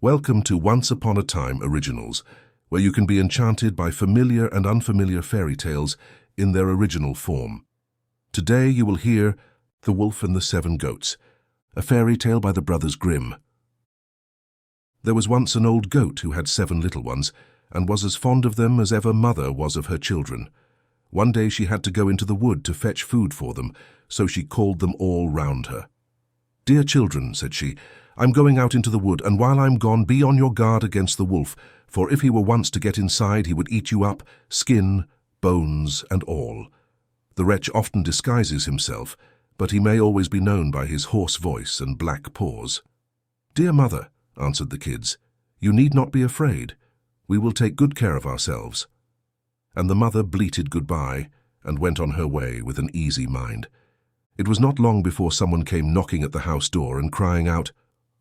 Welcome to Once Upon a Time Originals, where you can be enchanted by familiar and unfamiliar fairy tales in their original form. Today you will hear The Wolf and the Seven Goats, a fairy tale by the brothers Grimm. There was once an old goat who had 7 little ones, and was as fond of them as ever mother was of her children. One day she had to go into the wood to fetch food for them, so she called them all round her. "Dear children," said she, "I'm going out into the wood, and while I'm gone, be on your guard against the wolf, for if he were once to get inside, he would eat you up, skin, bones, and all. The wretch often disguises himself, but he may always be known by his hoarse voice and black paws." "Dear mother," answered the kids, "you need not be afraid. We will take good care of ourselves." And the mother bleated goodbye and went on her way with an easy mind. It was not long before someone came knocking at the house door and crying out,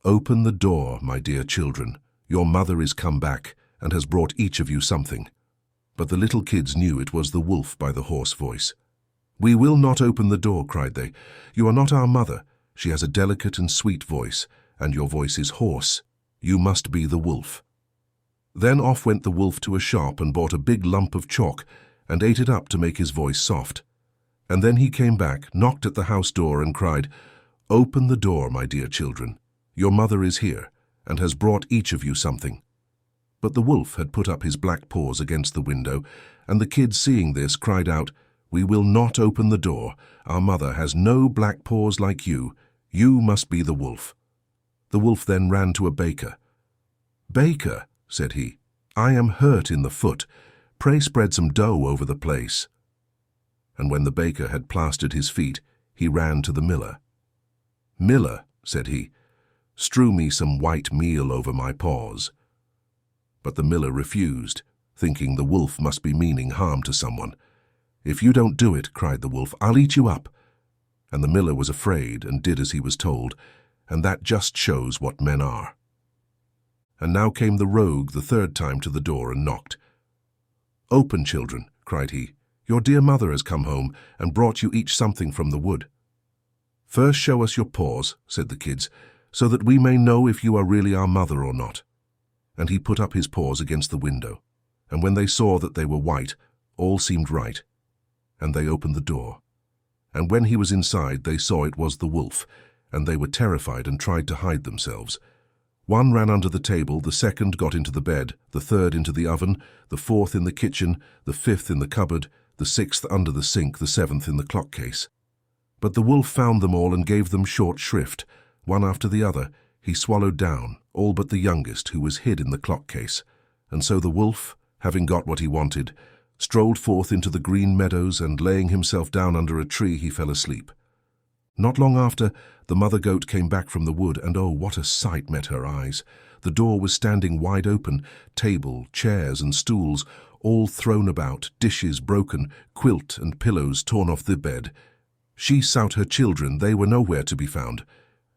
"Open the door, my dear children. Your mother is come back and has brought each of you something." But the little kids knew it was the wolf by the hoarse voice. "We will not open the door," cried they. "You are not our mother. She has a delicate and sweet voice, and your voice is hoarse. You must be the wolf." Then off went the wolf to a shop and bought a big lump of chalk and ate it up to make his voice soft. And then he came back, knocked at the house door and cried, "Open the door, my dear children. Your mother is here, and has brought each of you something." But the wolf had put up his black paws against the window, and the kids, seeing this, cried out, "We will not open the door. Our mother has no black paws like you. You must be the wolf." The wolf then ran to a baker. "Baker," said he, "I am hurt in the foot. Pray spread some dough over the place." And when the baker had plastered his feet, he ran to the miller. "Miller," said he, "strew me some white meal over my paws." But the miller refused, thinking the wolf must be meaning harm to someone. "If you don't do it," cried the wolf, "I'll eat you up." And the miller was afraid and did as he was told, and that just shows what men are. And now came the rogue the 3rd time to the door and knocked. "Open, children," cried he. "Your dear mother has come home and brought you each something from the wood." "First show us your paws," said the kids, "so that we may know if you are really our mother or not." And he put up his paws against the window, and when they saw that they were white, all seemed right, and they opened the door. And when he was inside, they saw it was the wolf, and they were terrified and tried to hide themselves. One ran under the table, the 2nd got into the bed, the 3rd into the oven, the 4th in the kitchen, the 5th in the cupboard, the 6th under the sink, the 7th in the clock case. But the wolf found them all and gave them short shrift. One after the other, he swallowed down, all but the youngest, who was hid in the clock case. And so the wolf, having got what he wanted, strolled forth into the green meadows, and laying himself down under a tree, he fell asleep. Not long after, the mother goat came back from the wood, and oh, what a sight met her eyes! The door was standing wide open, table, chairs, and stools, all thrown about, dishes broken, quilt and pillows torn off the bed. She sought her children, they were nowhere to be found.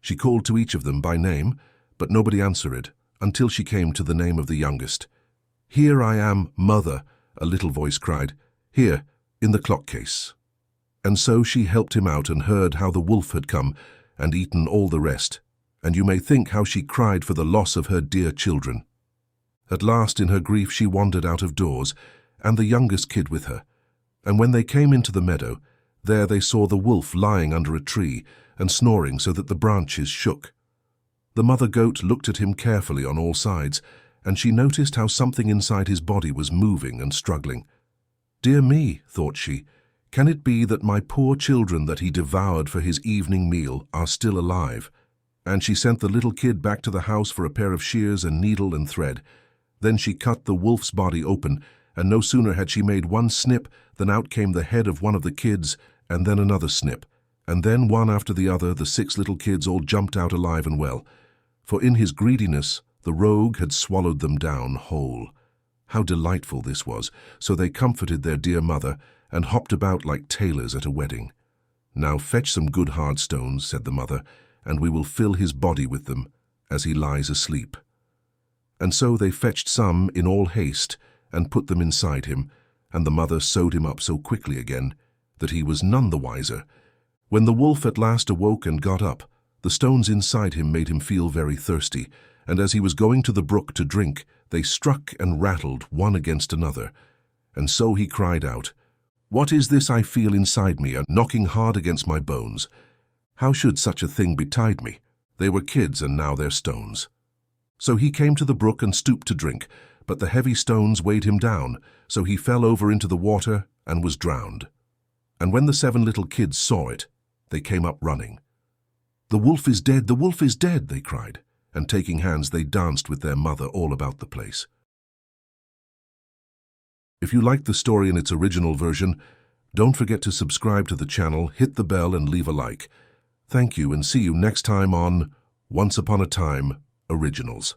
She called to each of them by name, but nobody answered, until she came to the name of the youngest. "Here I am, mother," a little voice cried. "Here, in the clock case." And so she helped him out and heard how the wolf had come and eaten all the rest, and you may think how she cried for the loss of her dear children. At last, in her grief, she wandered out of doors, and the youngest kid with her. And when they came into the meadow, there they saw the wolf lying under a tree and snoring so that the branches shook. The mother goat looked at him carefully on all sides, and she noticed how something inside his body was moving and struggling. "Dear me," thought she, "can it be that my poor children that he devoured for his evening meal are still alive?" And she sent the little kid back to the house for a pair of shears and needle and thread. Then she cut the wolf's body open, and no sooner had she made one snip than out came the head of one of the kids, and then another snip, and then one after the other the 6 little kids all jumped out alive and well. For in his greediness the rogue had swallowed them down whole. How delightful this was! So they comforted their dear mother, and hopped about like tailors at a wedding. "Now fetch some good hard stones," said the mother, "and we will fill his body with them, as he lies asleep." And so they fetched some in all haste, and put them inside him, and the mother sewed him up so quickly again, that he was none the wiser. When the wolf at last awoke and got up, the stones inside him made him feel very thirsty, and as he was going to the brook to drink, they struck and rattled one against another. And so he cried out, "What is this I feel inside me, a knocking hard against my bones? How should such a thing betide me? They were kids, and now they're stones." So he came to the brook and stooped to drink, but the heavy stones weighed him down, so he fell over into the water and was drowned. And when the 7 little kids saw it, they came up running. "The wolf is dead, the wolf is dead," they cried, and taking hands they danced with their mother all about the place. If you liked the story in its original version, don't forget to subscribe to the channel, hit the bell and leave a like. Thank you, and see you next time on Once Upon a Time Originals.